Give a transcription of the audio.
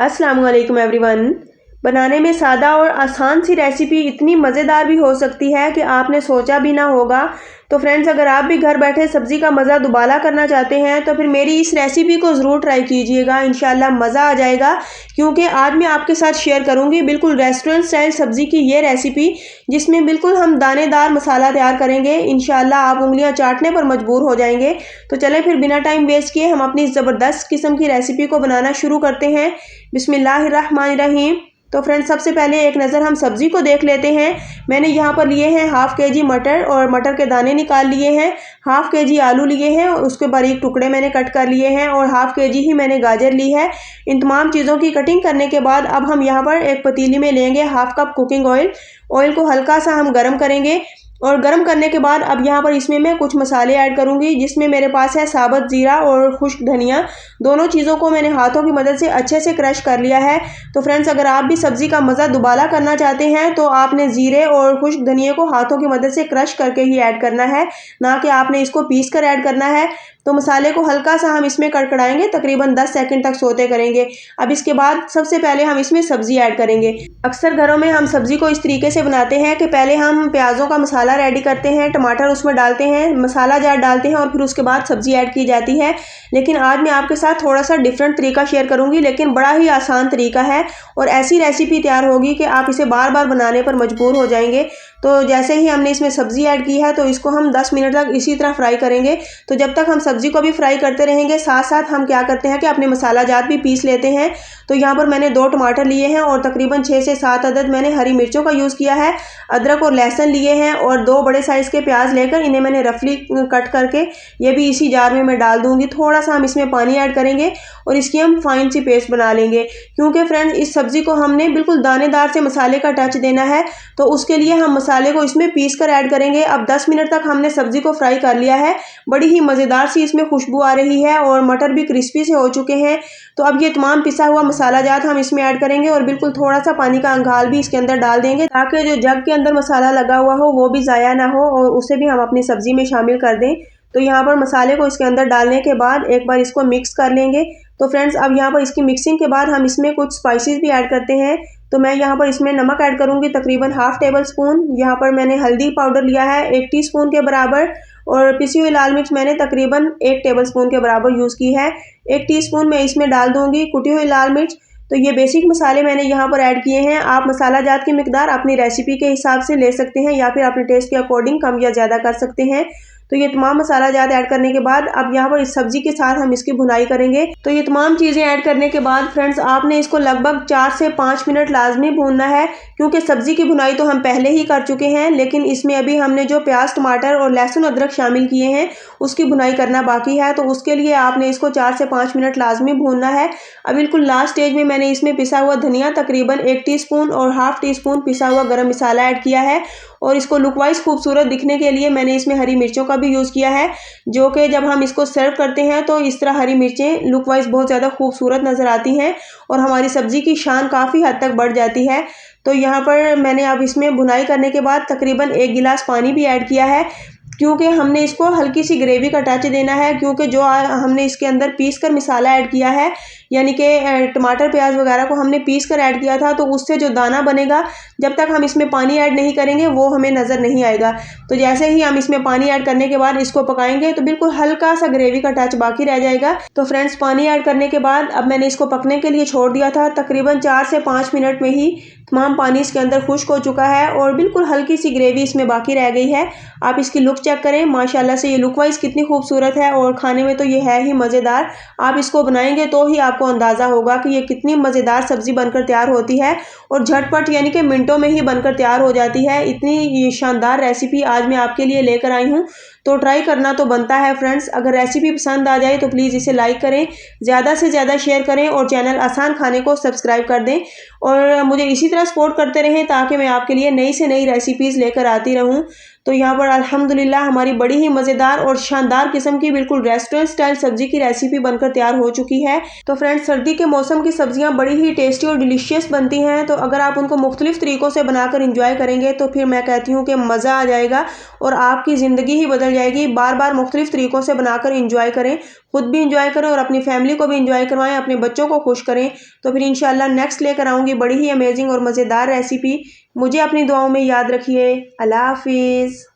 अस्सलाम वालेकुम एवरीवन। बनाने में सादा और आसान सी रेसिपी इतनी मज़ेदार भी हो सकती है कि आपने सोचा भी ना होगा। तो फ्रेंड्स, अगर आप भी घर बैठे सब्ज़ी का मज़ा दुबाला करना चाहते हैं तो फिर मेरी इस रेसिपी को ज़रूर ट्राई कीजिएगा। इंशाल्लाह मज़ा आ जाएगा, क्योंकि आज मैं आपके साथ शेयर करूंगी बिल्कुल रेस्टोरेंट स्टाइल सब्ज़ी की ये रेसिपी, जिसमें बिल्कुल हम दानेदार मसाला तैयार करेंगे। इंशाल्लाह आप उंगलियां चाटने पर मजबूर हो जाएंगे। तो चलें फिर बिना टाइम वेस्ट किए हम अपनी ज़बरदस्त किस्म की रेसिपी को बनाना शुरू करते हैं। बिस्मिल्लाहिर्रहमानिर्रहीम। तो फ्रेंड्स, सबसे पहले एक नज़र हम सब्ज़ी को देख लेते हैं। मैंने यहाँ पर लिए हैं हाफ़ केजी मटर और मटर के दाने निकाल लिए हैं। हाफ़ केजी आलू लिए हैं और उसके बारीक टुकड़े मैंने कट कर लिए हैं और हाफ़ केजी ही मैंने गाजर ली है। इन तमाम चीज़ों की कटिंग करने के बाद अब हम यहाँ पर एक पतीली में लेंगे half cup cooking oil. Oil को हल्का सा हम गर्म करेंगे और गर्म करने के बाद अब यहाँ पर इसमें मैं कुछ मसाले ऐड करूँगी, जिसमें मेरे पास है साबुत ज़ीरा और खुश्क धनिया। दोनों चीज़ों को मैंने हाथों की मदद से अच्छे से क्रश कर लिया है। तो फ्रेंड्स, अगर आप भी सब्ज़ी का मज़ा दुबाला करना चाहते हैं तो आपने ज़ीरे और खुश्क धनिया को हाथों की मदद से क्रश करके ही ऐड करना है, ना कि आपने इसको पीस कर ऐड करना है। तो मसाले को हल्का सा हम इसमें कड़कड़ाएंगे, तकरीबन 10 सेकंड तक सोते करेंगे। अब इसके बाद सबसे पहले हम इसमें सब्ज़ी ऐड करेंगे। अक्सर घरों में हम सब्ज़ी को इस तरीके से बनाते हैं कि पहले हम प्याज़ों का मसाला रेडी करते हैं, टमाटर उसमें डालते हैं, मसाला जार डालते हैं और फिर उसके बाद सब्ज़ी ऐड की जाती है। लेकिन आज मैं आपके साथ थोड़ा सा डिफरेंट तरीका शेयर करूंगी, लेकिन बड़ा ही आसान तरीका है और ऐसी रेसिपी तैयार होगी कि आप इसे बार बार बनाने पर मजबूर हो जाएंगे। तो जैसे ही हमने इसमें सब्ज़ी ऐड की है तो इसको हम 10 मिनट तक इसी तरह फ्राई करेंगे। तो जब तक हम सब्ज़ी को भी फ्राई करते रहेंगे, साथ साथ हम क्या करते हैं कि अपने मसाला जात भी पीस लेते हैं। तो यहाँ पर मैंने 2 टमाटर लिए हैं और तकरीबन 6 से 7 अदद मैंने हरी मिर्चों का यूज़ किया है। अदरक और लहसुन लिए हैं और 2 बड़े साइज़ के प्याज लेकर इन्हें मैंने रफली कट करके ये भी इसी जार में मैं डाल दूंगी। थोड़ा सा हम इसमें पानी ऐड करेंगे और इसकी हम फाइन सी पेस्ट बना लेंगे, क्योंकि फ्रेंड्स इस सब्ज़ी को हमने बिल्कुल दानेदार से मसाले का टच देना है। तो उसके लिए हम मसाले को इसमें पीस कर ऐड करेंगे। अब 10 मिनट तक हमने सब्ज़ी को फ्राई कर लिया है। बड़ी ही मज़ेदार सी इसमें खुशबू आ रही है और मटर भी क्रिस्पी से हो चुके हैं। तो अब ये तमाम पिसा हुआ मसाला जात हम इसमें ऐड करेंगे और बिल्कुल थोड़ा सा पानी का अंगाल भी इसके अंदर डाल देंगे, ताकि जो जग के अंदर मसाला लगा हुआ हो वो भी ज़ाया ना हो और उसे भी हम अपनी सब्ज़ी में शामिल कर दें। तो यहाँ पर मसाले को इसके अंदर डालने के बाद एक बार इसको मिक्स कर लेंगे। तो फ्रेंड्स, अब यहाँ पर इसकी मिक्सिंग के बाद हम इसमें कुछ स्पाइसेस भी ऐड करते हैं। तो मैं यहाँ पर इसमें नमक ऐड करूँगी, तकरीबन हाफ़ टेबल स्पून। यहाँ पर मैंने हल्दी पाउडर लिया है 1 टीस्पून के बराबर और पिसी हुई लाल मिर्च मैंने तकरीबन 1 टेबल स्पून के बराबर यूज़ की है। 1 टीस्पून मैं इसमें डाल दूँगी कुटी हुई लाल मिर्च। तो ये बेसिक मसाले मैंने यहाँ पर ऐड किए हैं। आप मसाला जात की मिकदार अपनी रेसिपी के हिसाब से ले सकते हैं या फिर अपने टेस्ट के अकॉर्डिंग कम या ज़्यादा कर सकते हैं। तो ये तमाम मसाला जात ऐड करने के बाद अब यहाँ पर इस सब्ज़ी के साथ हम इसकी भुनाई करेंगे। तो ये तमाम चीज़ें ऐड करने के बाद फ्रेंड्स, आपने इसको लगभग 4 से 5 मिनट लाजमी भूनना है, क्योंकि सब्ज़ी की भुनाई तो हम पहले ही कर चुके हैं, लेकिन इसमें अभी हमने जो प्याज टमाटर और लहसुन अदरक शामिल किए हैं उसकी भुनाई करना बाकी है। तो उसके लिए आपने इसको 4 से 5 मिनट लाजमी भूनना है। अब बिल्कुल लास्ट स्टेज में मैंने इसमें पिसा हुआ धनिया तकरीबन 1 टीस्पून और हाफ़ टीस्पून पिसा हुआ गरम मसाला ऐड किया है और इसको लुक वाइज खूबसूरत दिखने के लिए मैंने इसमें हरी मिर्चों का भी यूज़ किया है, जो कि जब हम इसको सर्व करते हैं तो इस तरह हरी मिर्चें लुक वाइज बहुत ज़्यादा खूबसूरत नज़र आती हैं और हमारी सब्ज़ी की शान काफ़ी हद तक बढ़ जाती है। तो यहाँ पर मैंने अब इसमें भुनाई करने के बाद तकरीबन 1 गिलास पानी भी ऐड किया है, क्योंकि हमने इसको हल्की सी ग्रेवी का टच देना है। क्योंकि जो हमने इसके अंदर पीस कर मसाला ऐड किया है, यानी कि टमाटर प्याज वगैरह को हमने पीस कर ऐड किया था, तो उससे जो दाना बनेगा जब तक हम इसमें पानी ऐड नहीं करेंगे वो हमें नज़र नहीं आएगा। तो जैसे ही हम इसमें पानी ऐड करने के बाद इसको पकाएंगे तो बिल्कुल हल्का सा ग्रेवी का टच बाकी रह जाएगा। तो फ्रेंड्स, पानी ऐड करने के बाद अब मैंने इसको पकने के लिए छोड़ दिया था। तकरीबन 4 से 5 मिनट में ही तमाम पानी इसके अंदर खुश्क हो चुका है और बिल्कुल हल्की सी ग्रेवी इसमें बाकी रह गई है। आप इसकी लुक चेक करें, माशाल्लाह से ये लुक वाइज कितनी खूबसूरत है और खाने में तो ये है ही मज़ेदार। आप इसको बनाएंगे तो ही आपको अंदाज़ा होगा कि ये कितनी मज़ेदार सब्ज़ी बनकर तैयार होती है और झटपट यानी कि मिनटों में ही बनकर तैयार हो जाती है। इतनी ये शानदार रेसिपी आज मैं आपके लिए लेकर आई हूँ, तो ट्राई करना तो बनता है फ्रेंड्स। अगर रेसिपी पसंद आ जाए तो प्लीज़ इसे लाइक करें, ज़्यादा से ज़्यादा शेयर करें और चैनल आसान खाने को सब्सक्राइब कर दें और मुझे इसी तरह सपोर्ट करते रहें ताकि मैं आपके लिए नई से नई रेसिपीज़ लेकर आती रहूं। तो यहाँ पर अल्हम्दुलिल्लाह हमारी बड़ी ही मज़ेदार और शानदार किस्म की बिल्कुल रेस्टोरेंट स्टाइल सब्ज़ी की रेसिपी बनकर तैयार हो चुकी है। तो फ्रेंड्स, सर्दी के मौसम की सब्जियाँ बड़ी ही टेस्टी और डिलीशियस बनती हैं। तो अगर आप उनको मुख्तलिफ तरीक़ों से बनाकर इंजॉय करेंगे तो फिर मैं कहती हूँ कि मज़ा आ जाएगा और आपकी ज़िंदगी ही बदल चल जाएगी। बार बार मुख्तलिफ तरीक़ों से बनाकर इंजॉय करें, खुद भी इंजॉय करें और अपनी फैमिली को भी इंजॉय करवाएं, अपने बच्चों को खुश करें। तो फिर इंशाल्लाह नेक्स्ट लेकर आऊँगी बड़ी ही अमेजिंग और मज़ेदार रेसिपी। मुझे अपनी दुआओं में याद रखिए। अल्लाह हाफिज़।